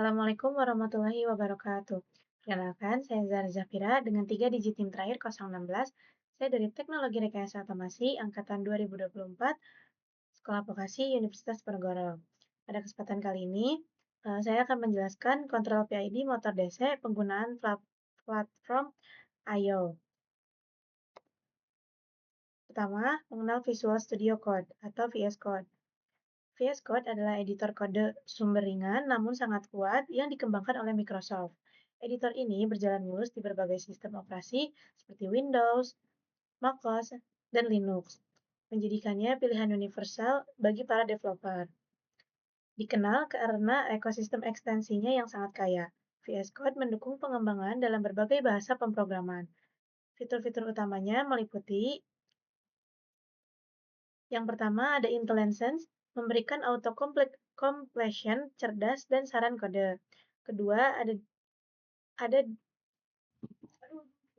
Assalamualaikum warahmatullahi wabarakatuh. Perkenalkan, saya Zara Zafira dengan 3 digit tim terakhir 016. Saya dari Teknologi Rekayasa Otomasi Angkatan 2024, Sekolah Vokasi Universitas Penegoro. Pada kesempatan kali ini, saya akan menjelaskan kontrol PID motor DC penggunaan platform I/O. Pertama, mengenal Visual Studio Code atau VS Code. VS Code adalah editor kode sumber ringan namun sangat kuat yang dikembangkan oleh Microsoft. Editor ini berjalan mulus di berbagai sistem operasi seperti Windows, macOS, dan Linux, menjadikannya pilihan universal bagi para developer. Dikenal karena ekosistem ekstensinya yang sangat kaya. VS Code mendukung pengembangan dalam berbagai bahasa pemrograman. Fitur-fitur utamanya meliputi yang pertama ada IntelliSense, memberikan auto completion cerdas dan saran kode. Kedua ada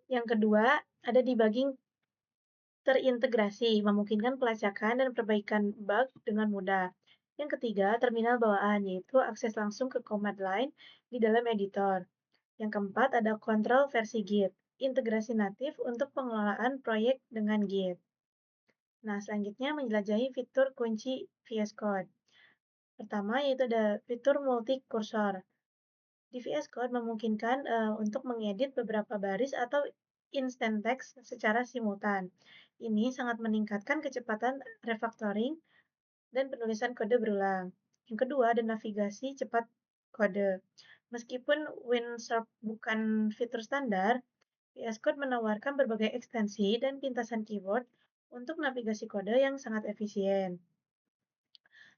yang kedua ada debugging terintegrasi, memungkinkan pelacakan dan perbaikan bug dengan mudah. Yang ketiga, terminal bawaan, yaitu akses langsung ke command line di dalam editor. Yang keempat, ada kontrol versi Git, integrasi natif untuk pengelolaan proyek dengan Git. Nah, selanjutnya menjelajahi fitur kunci VS Code. Pertama, yaitu ada fitur multi-kursor. Di VS Code memungkinkan untuk mengedit beberapa baris atau instant text secara simultan. Ini sangat meningkatkan kecepatan refactoring dan penulisan kode berulang. Yang kedua, ada navigasi cepat kode. Meskipun WinSharp bukan fitur standar, VS Code menawarkan berbagai ekstensi dan pintasan keyboard untuk navigasi kode yang sangat efisien.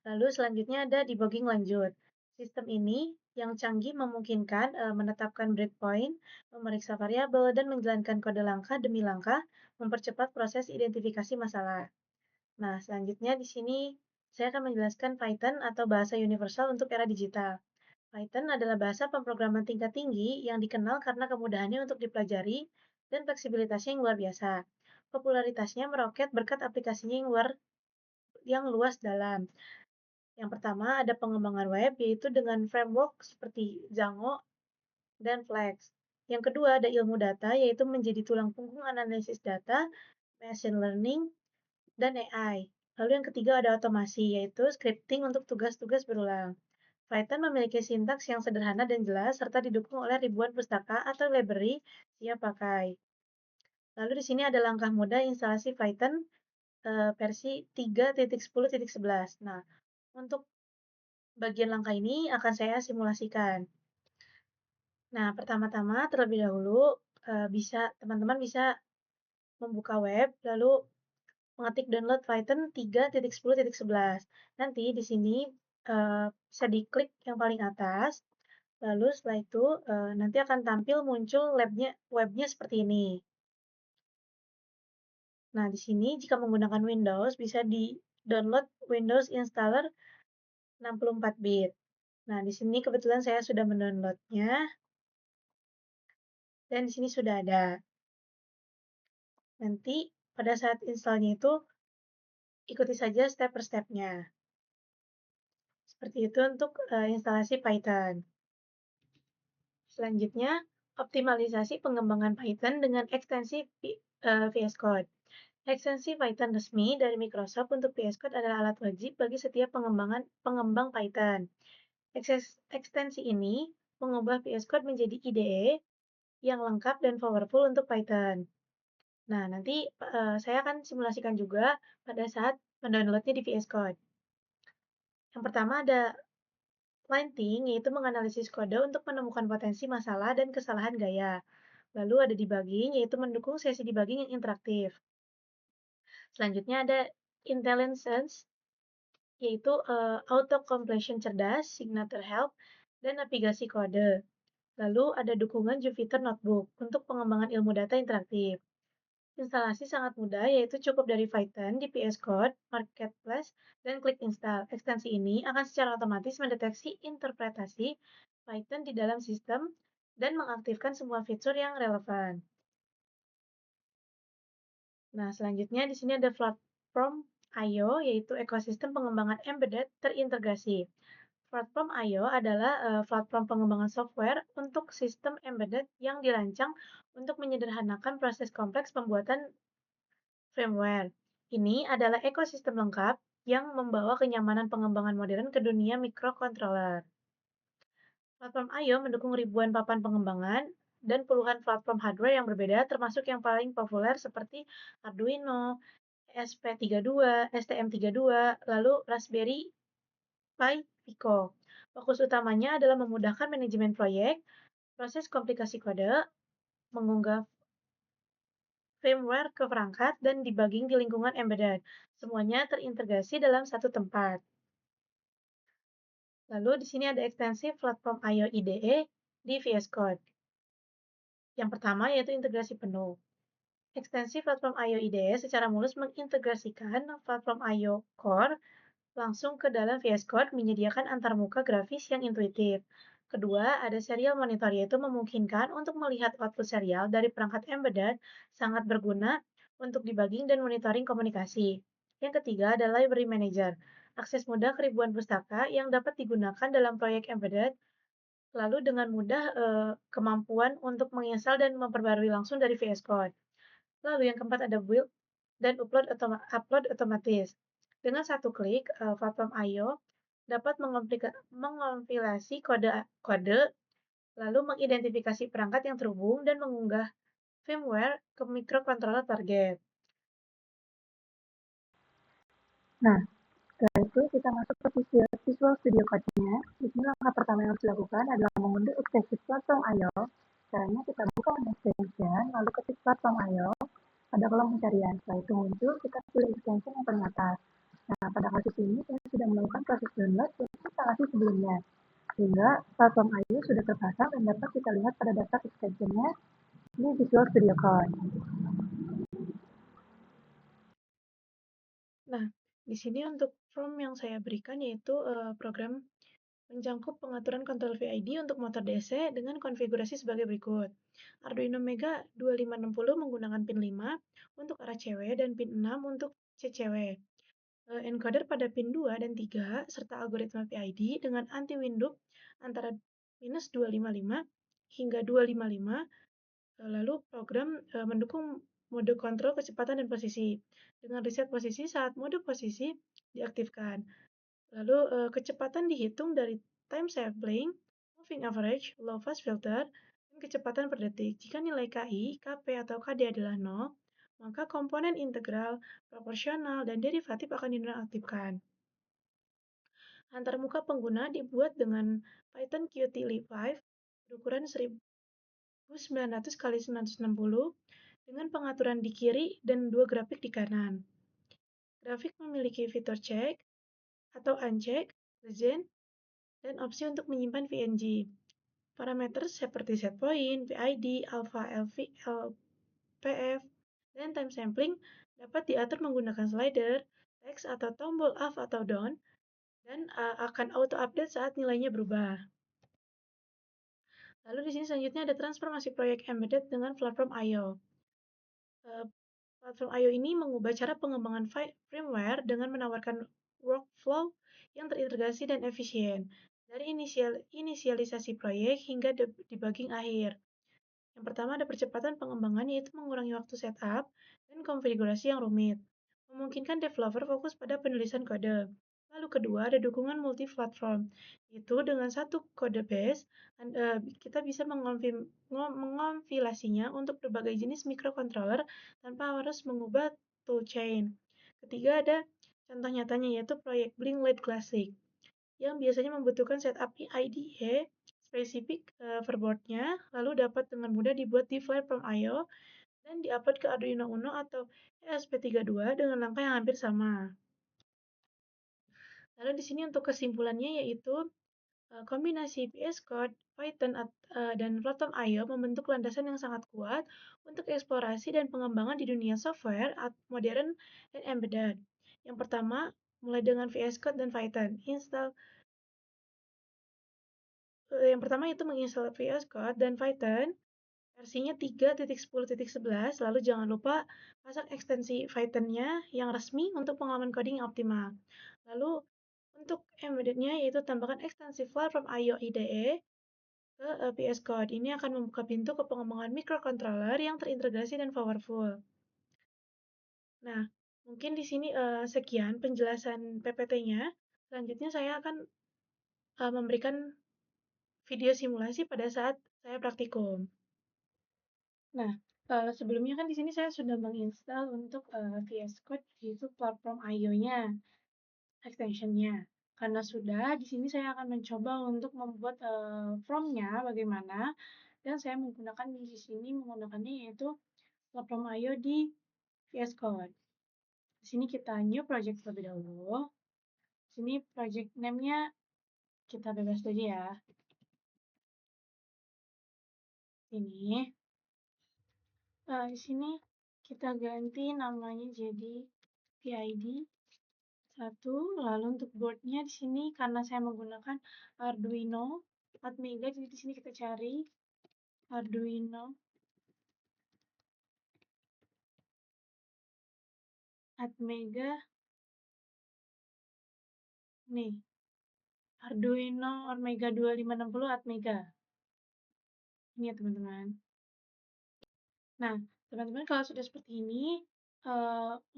Lalu selanjutnya ada debugging lanjut. Sistem ini yang canggih memungkinkan menetapkan breakpoint, memeriksa variabel, dan menjalankan kode langkah demi langkah, mempercepat proses identifikasi masalah. Nah, selanjutnya di sini saya akan menjelaskan Python atau bahasa universal untuk era digital. Python adalah bahasa pemrograman tingkat tinggi yang dikenal karena kemudahannya untuk dipelajari dan fleksibilitasnya yang luar biasa. Popularitasnya meroket berkat aplikasinya yang luas dalam. Yang pertama ada pengembangan web, yaitu dengan framework seperti Django dan Flex. Yang kedua ada ilmu data, yaitu menjadi tulang punggung analisis data, machine learning, dan AI. Lalu yang ketiga ada otomasi, yaitu scripting untuk tugas-tugas berulang. Python memiliki sintaks yang sederhana dan jelas, serta didukung oleh ribuan pustaka atau library siap pakai. Lalu di sini ada langkah mudah instalasi Python versi 3.10.11. Nah, untuk bagian langkah ini akan saya simulasikan. Nah, pertama-tama terlebih dahulu teman-teman bisa membuka web lalu mengetik download Python 3.10.11. Nanti di sini bisa diklik yang paling atas. Lalu setelah itu nanti akan tampil muncul webnya seperti ini. Nah, di sini jika menggunakan Windows bisa di-download Windows Installer 64 bit. Nah, di sini kebetulan saya sudah mendownloadnya dan di sini sudah ada. Nanti pada saat installnya itu ikuti saja step per stepnya. Seperti itu untuk instalasi Python. Selanjutnya, optimalisasi pengembangan Python dengan ekstensi VS Code. Ekstensi Python resmi dari Microsoft untuk VS Code adalah alat wajib bagi setiap pengembang Python. Ekstensi ini mengubah VS Code menjadi IDE yang lengkap dan powerful untuk Python. Nah, nanti saya akan simulasikan juga pada saat mendownloadnya di VS Code. Yang pertama ada Linting, yaitu menganalisis kode untuk menemukan potensi masalah dan kesalahan gaya. Lalu ada debugging, yaitu mendukung sesi debugging yang interaktif. Selanjutnya ada IntelliSense, yaitu auto completion cerdas, signature help, dan navigasi kode. Lalu ada dukungan Jupyter Notebook untuk pengembangan ilmu data interaktif. Instalasi sangat mudah, yaitu cukup dari Python di VS Code, Marketplace, dan klik install. Ekstensi ini akan secara otomatis mendeteksi interpretasi Python di dalam sistem dan mengaktifkan semua fitur yang relevan. Nah, selanjutnya di sini ada platform I/O, yaitu ekosistem pengembangan embedded terintegrasi. Platform I/O adalah platform pengembangan software untuk sistem embedded yang dirancang untuk menyederhanakan proses kompleks pembuatan firmware. Ini adalah ekosistem lengkap yang membawa kenyamanan pengembangan modern ke dunia microcontroller. Platform I/O mendukung ribuan papan pengembangan dan puluhan platform hardware yang berbeda, termasuk yang paling populer seperti Arduino, ESP32, STM32, lalu Raspberry Pi Pico. Fokus utamanya adalah memudahkan manajemen proyek, proses komplikasi kode, mengunggah firmware ke perangkat, dan debugging di lingkungan embedded. Semuanya terintegrasi dalam satu tempat. Lalu di sini ada ekstensi platform I/O IDE di VS Code. Yang pertama yaitu integrasi penuh. Ekstensi platform I/O IDE secara mulus mengintegrasikan platform I/O Core langsung ke dalam VS Code, menyediakan antarmuka grafis yang intuitif. Kedua, ada serial monitor, yaitu memungkinkan untuk melihat output serial dari perangkat embedded, sangat berguna untuk debugging dan monitoring komunikasi. Yang ketiga ada library manager, akses mudah ke ribuan pustaka yang dapat digunakan dalam proyek embedded, lalu dengan mudah kemampuan untuk menginstal dan memperbarui langsung dari VS Code. Lalu yang keempat ada build dan upload otomatis. Dengan satu klik, platform I/O dapat mengompilasi kode, lalu mengidentifikasi perangkat yang terhubung dan mengunggah firmware ke microcontroller target. Nah, setelah itu kita masuk ke Visual Studio Code-nya. Di sini langkah pertama yang harus dilakukan adalah mengunduh ekstensi platform I/O. Caranya kita buka extension, lalu ketik platform I/O pada kolom pencarian. Setelah itu muncul, kita pilih extension yang paling atas. Nah, pada kasus ini saya sudah melakukan proses download dan instalasi sebelumnya. Sehingga platform I/O sudah terpasang dan dapat kita lihat pada daftar extension-nya di Visual Studio Code. Nah, di sini untuk form yang saya berikan yaitu program mencangkup pengaturan kontrol VID untuk motor DC dengan konfigurasi sebagai berikut. Arduino Mega 2560 menggunakan pin 5 untuk arah CW dan pin 6 untuk CCW. Encoder pada pin 2 dan 3 serta algoritma PID dengan anti-windup antara minus 255 hingga 255. Lalu program mendukung mode kontrol kecepatan dan posisi dengan reset posisi saat mode posisi diaktifkan. Lalu kecepatan dihitung dari time sampling, moving average, low pass filter, dan kecepatan per detik. Jika nilai KI, KP, atau KD adalah 0, maka komponen integral, proporsional, dan derivatif akan dinonaktifkan. Antarmuka pengguna dibuat dengan Python Qt-Lib5 berukuran 1900 x 960 dengan pengaturan di kiri dan dua grafik di kanan. Grafik memiliki fitur check atau uncheck, legend, dan opsi untuk menyimpan PNG. Parameter seperti setpoint, PID, alpha, LPF, dan time sampling dapat diatur menggunakan slider, text, atau tombol up atau down, dan akan auto update saat nilainya berubah. Lalu di sini selanjutnya ada transformasi proyek embedded dengan platform I/O. Platform I/O ini mengubah cara pengembangan firmware dengan menawarkan workflow yang terintegrasi dan efisien, dari inisialisasi proyek hingga debugging akhir. Yang pertama ada percepatan pengembangan, yaitu mengurangi waktu setup dan konfigurasi yang rumit, memungkinkan developer fokus pada penulisan kode. Lalu kedua ada dukungan multi-platform, yaitu dengan satu kode base, kita bisa mengonfilasinya untuk berbagai jenis microcontroller tanpa harus mengubah toolchain. Ketiga ada contoh nyatanya, yaitu proyek Blink Light Classic, yang biasanya membutuhkan setup IDE spesifik per board-nya, lalu dapat dengan mudah dibuat di platform I/O dan diupload ke Arduino Uno atau ESP32 dengan langkah yang hampir sama. Lalu di sini untuk kesimpulannya yaitu kombinasi VS Code, Python, dan platform I/O membentuk landasan yang sangat kuat untuk eksplorasi dan pengembangan di dunia software modern dan embedded. Yang pertama, mulai dengan VS Code dan Python. Yang pertama itu menginstal VS Code dan Python versinya 3.10.11, lalu jangan lupa pasang ekstensi Python-nya yang resmi untuk pengalaman coding yang optimal. Lalu Untuk embedded-nya yaitu tambahkan ekstensi file from IO IDE ke VS Code. Ini akan membuka pintu ke pengembangan microcontroller yang terintegrasi dan powerful. Nah, mungkin di sini sekian penjelasan PPT-nya. Selanjutnya saya akan memberikan video simulasi pada saat saya praktikum. Nah, sebelumnya kan di sini saya sudah menginstal untuk VS Code yaitu platform IO-nya, extension-nya. Karena sudah, di sini saya akan mencoba untuk membuat from-nya bagaimana, dan saya menggunakan di sini menggunakannya yaitu platform IO di VS Code. Di sini kita new project terlebih dahulu. Di sini project name-nya kita bebas saja ya. Ini. Di sini kita ganti namanya jadi PID 1. Lalu untuk boardnya di sini karena saya menggunakan Arduino Atmega, jadi di sini kita cari Arduino Atmega. Nih, Arduino Atmega 2560 Atmega. Ini ya teman-teman. Nah, teman-teman kalau sudah seperti ini,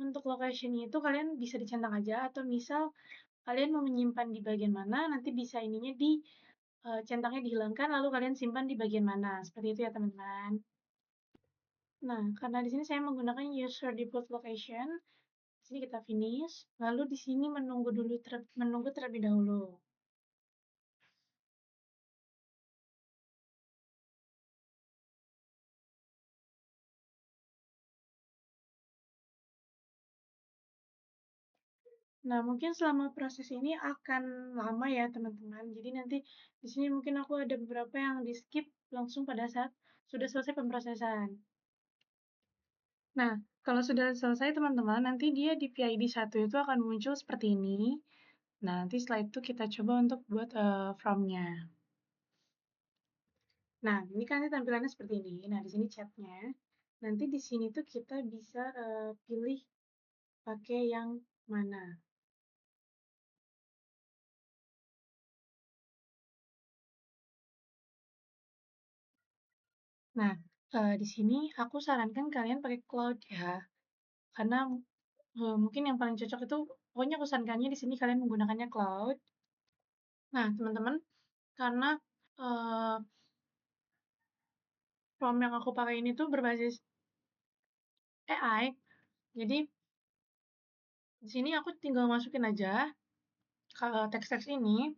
untuk location-nya itu kalian bisa dicentang aja, atau misal kalian mau menyimpan di bagian mana, nanti bisa ininya di centangnya dihilangkan, lalu kalian simpan di bagian mana. Seperti itu ya teman-teman. Nah, karena di sini saya menggunakan user default location, di sini kita finish, lalu di sini menunggu terlebih dahulu. Nah, mungkin selama proses ini akan lama ya, teman-teman. Jadi nanti di sini mungkin aku ada beberapa yang di-skip langsung pada saat sudah selesai pemrosesan. Nah, kalau sudah selesai teman-teman, nanti dia di PID 1 itu akan muncul seperti ini. Nah, nanti setelah itu kita coba untuk buat from-nya. Nah, ini kan nanti tampilannya seperti ini. Nah, di sini chat-nya. Nanti di sini tuh kita bisa pilih pakai yang mana. Nah, di sini aku sarankan kalian pakai cloud ya. Karena mungkin yang paling cocok itu, pokoknya aku sarankannya di sini kalian menggunakannya cloud. Nah, teman-teman, karena uh, prompt yang aku pakai ini tuh berbasis AI, jadi di sini aku tinggal masukin aja ke teks-teks ini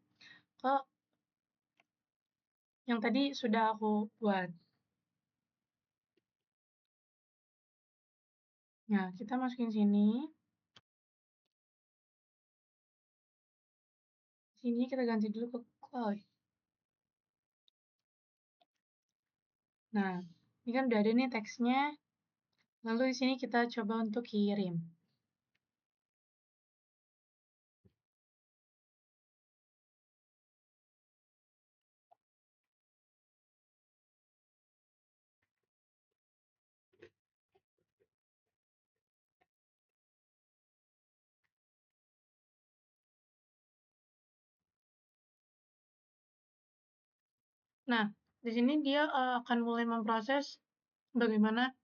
ke yang tadi sudah aku buat. Nah, kita masukin sini. Sini kita ganti dulu ke cloud. Nah, ini kan udah ada nih teksnya. Lalu di sini kita coba untuk kirim. Nah, di sini dia akan mulai memproses bagaimana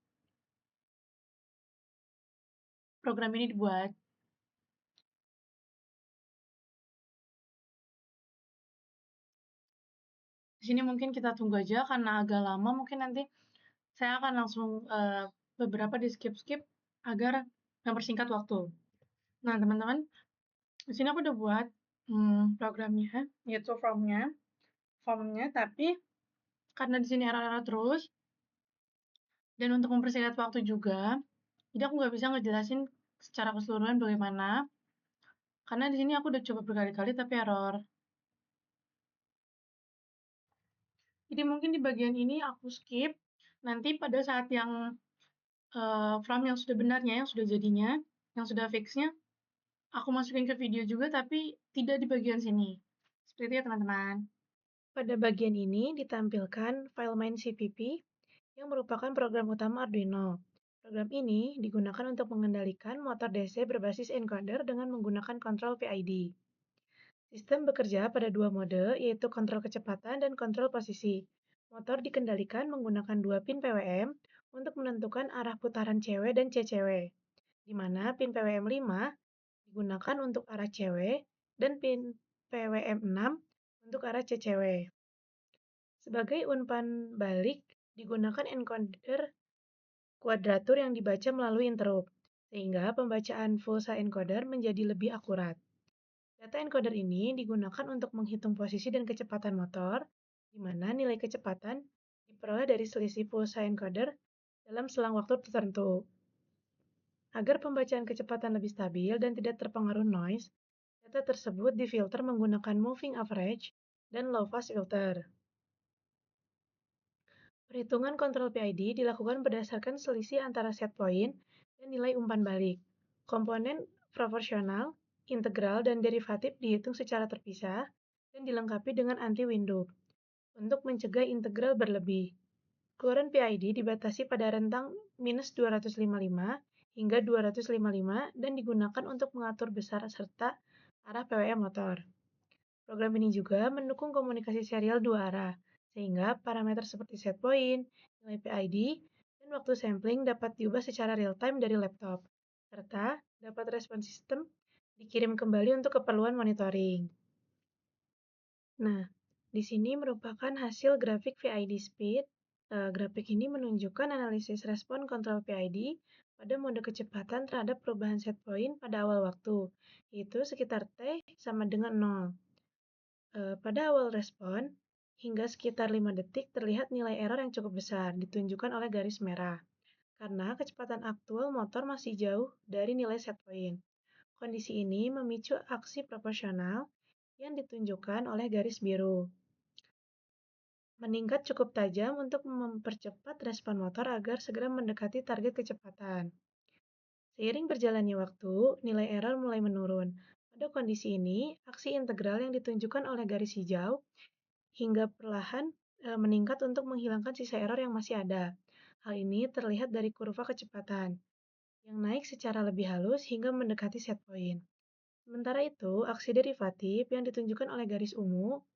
program ini dibuat. Di sini mungkin kita tunggu aja karena agak lama, mungkin nanti saya akan langsung beberapa di skip-skip agar mempersingkat waktu. Nah, teman-teman, di sini aku udah buat programnya, yaitu formnya, tapi karena di sini error-error terus, dan untuk mempersingkat waktu juga, jadi aku nggak bisa ngejelasin secara keseluruhan bagaimana, karena di sini aku udah coba berkali-kali tapi error. Jadi mungkin di bagian ini aku skip, nanti pada saat yang from yang sudah benarnya, yang sudah jadinya, yang sudah fixnya, aku masukin ke video juga tapi tidak di bagian sini. Seperti itu ya teman-teman. Pada bagian ini ditampilkan file main CPP yang merupakan program utama Arduino. Program ini digunakan untuk mengendalikan motor DC berbasis encoder dengan menggunakan kontrol PID. Sistem bekerja pada dua mode, yaitu kontrol kecepatan dan kontrol posisi. Motor dikendalikan menggunakan dua pin PWM untuk menentukan arah putaran CW dan CCW, di mana pin PWM 5 digunakan untuk arah CW dan pin PWM 6 untuk arah CCW. Sebagai umpan balik, digunakan encoder kuadratur yang dibaca melalui interrupt, sehingga pembacaan pulsa encoder menjadi lebih akurat. Data encoder ini digunakan untuk menghitung posisi dan kecepatan motor, di mana nilai kecepatan diperoleh dari selisih pulsa encoder dalam selang waktu tertentu. Agar pembacaan kecepatan lebih stabil dan tidak terpengaruh noise, data tersebut difilter menggunakan moving average dan low pass filter. Perhitungan kontrol PID dilakukan berdasarkan selisih antara set point dan nilai umpan balik. Komponen proporsional, integral, dan derivatif dihitung secara terpisah dan dilengkapi dengan anti-window untuk mencegah integral berlebih. Keluaran PID dibatasi pada rentang minus 255 hingga 255 dan digunakan untuk mengatur besar serta arah PWM motor. Program ini juga mendukung komunikasi serial dua arah, sehingga parameter seperti set point, nilai PID, dan waktu sampling dapat diubah secara real-time dari laptop, serta dapat respon sistem dikirim kembali untuk keperluan monitoring. Nah, di sini merupakan hasil grafik PID speed. Grafik ini menunjukkan analisis respon kontrol PID pada mode kecepatan terhadap perubahan set point pada awal waktu, yaitu sekitar T sama dengan 0. Pada awal respon, hingga sekitar 5 detik terlihat nilai error yang cukup besar, ditunjukkan oleh garis merah, karena kecepatan aktual motor masih jauh dari nilai set point. Kondisi ini memicu aksi proporsional yang ditunjukkan oleh garis biru. Meningkat cukup tajam untuk mempercepat respon motor agar segera mendekati target kecepatan. Seiring berjalannya waktu, nilai error mulai menurun. Pada kondisi ini, aksi integral yang ditunjukkan oleh garis hijau hingga perlahan meningkat untuk menghilangkan sisa error yang masih ada. Hal ini terlihat dari kurva kecepatan yang naik secara lebih halus hingga mendekati set point. Sementara itu, aksi derivatif yang ditunjukkan oleh garis ungu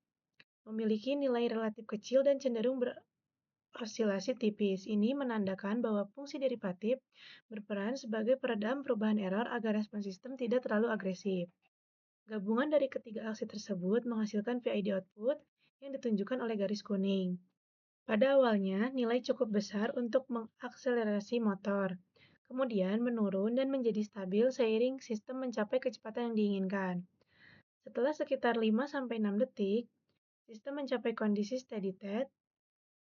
memiliki nilai relatif kecil dan cenderung berosilasi tipis. Ini menandakan bahwa fungsi derivatif berperan sebagai peredam perubahan error agar respon sistem tidak terlalu agresif. Gabungan dari ketiga aksi tersebut menghasilkan PID output yang ditunjukkan oleh garis kuning. Pada awalnya, nilai cukup besar untuk mengakselerasi motor, kemudian menurun dan menjadi stabil seiring sistem mencapai kecepatan yang diinginkan. Setelah sekitar 5-6 detik, sistem mencapai kondisi steady state,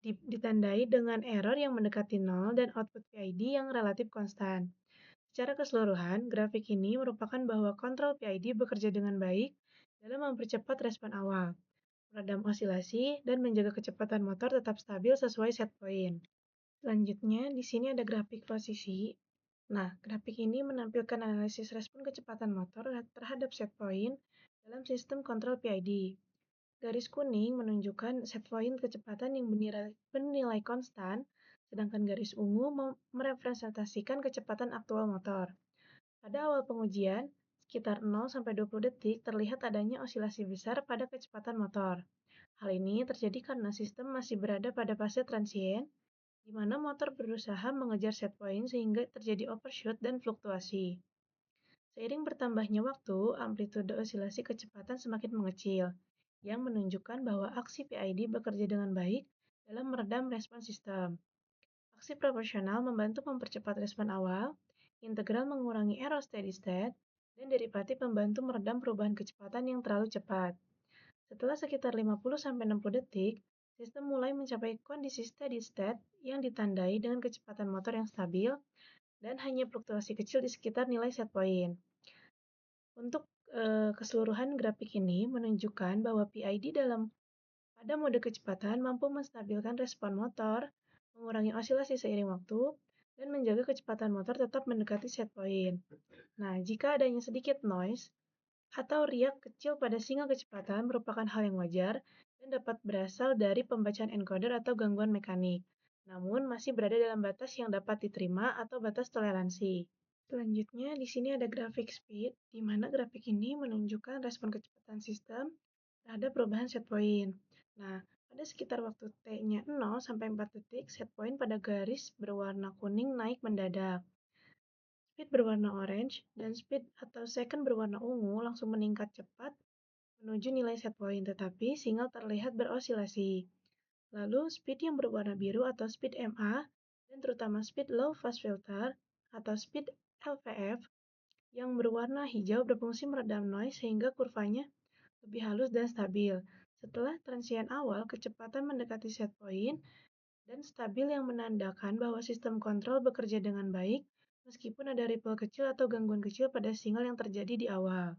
ditandai dengan error yang mendekati 0 dan output PID yang relatif konstan. Secara keseluruhan, grafik ini merupakan bahwa kontrol PID bekerja dengan baik dalam mempercepat respon awal, meredam osilasi, dan menjaga kecepatan motor tetap stabil sesuai set point. Selanjutnya, di sini ada grafik posisi. Nah, grafik ini menampilkan analisis respon kecepatan motor terhadap set point dalam sistem kontrol PID. Garis kuning menunjukkan set point kecepatan yang bernilai konstan, sedangkan garis ungu merepresentasikan kecepatan aktual motor. Pada awal pengujian, sekitar 0-20 detik terlihat adanya osilasi besar pada kecepatan motor. Hal ini terjadi karena sistem masih berada pada fase transient, di mana motor berusaha mengejar set point sehingga terjadi overshoot dan fluktuasi. Seiring bertambahnya waktu, amplitude osilasi kecepatan semakin mengecil, yang menunjukkan bahwa aksi PID bekerja dengan baik dalam meredam respon sistem. Aksi proporsional membantu mempercepat respon awal, integral mengurangi error steady state, dan derivatif membantu meredam perubahan kecepatan yang terlalu cepat. Setelah sekitar 50-60 detik, sistem mulai mencapai kondisi steady state yang ditandai dengan kecepatan motor yang stabil dan hanya fluktuasi kecil di sekitar nilai set point. Untuk keseluruhan grafik ini menunjukkan bahwa PID pada mode kecepatan mampu menstabilkan respon motor, mengurangi osilasi seiring waktu, dan menjaga kecepatan motor tetap mendekati set point. Nah, jika adanya sedikit noise atau riak kecil pada sinyal kecepatan merupakan hal yang wajar dan dapat berasal dari pembacaan encoder atau gangguan mekanik, namun masih berada dalam batas yang dapat diterima atau batas toleransi. Selanjutnya, di sini ada grafik speed, di mana grafik ini menunjukkan respon kecepatan sistem terhadap perubahan set point. Nah, pada sekitar waktu T-nya 0 sampai 4 detik, set point pada garis berwarna kuning naik mendadak. Speed berwarna orange dan speed atau second berwarna ungu langsung meningkat cepat menuju nilai set point, tetapi sinyal terlihat berosilasi. Lalu, speed yang berwarna biru atau speed MA, dan terutama speed low fast filter atau speed LVF yang berwarna hijau berfungsi meredam noise sehingga kurvanya lebih halus dan stabil. Setelah transient awal, kecepatan mendekati set point dan stabil yang menandakan bahwa sistem kontrol bekerja dengan baik meskipun ada ripple kecil atau gangguan kecil pada sinyal yang terjadi di awal.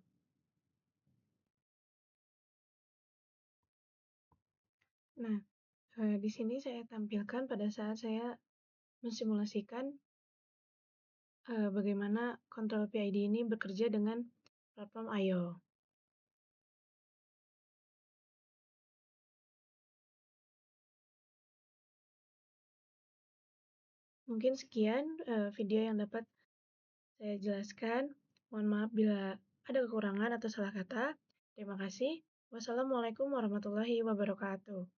Nah, di sini saya tampilkan pada saat saya mensimulasikan bagaimana kontrol PID ini bekerja dengan platform I/O. Mungkin sekian video yang dapat saya jelaskan. Mohon maaf bila ada kekurangan atau salah kata. Terima kasih. Wassalamualaikum warahmatullahi wabarakatuh.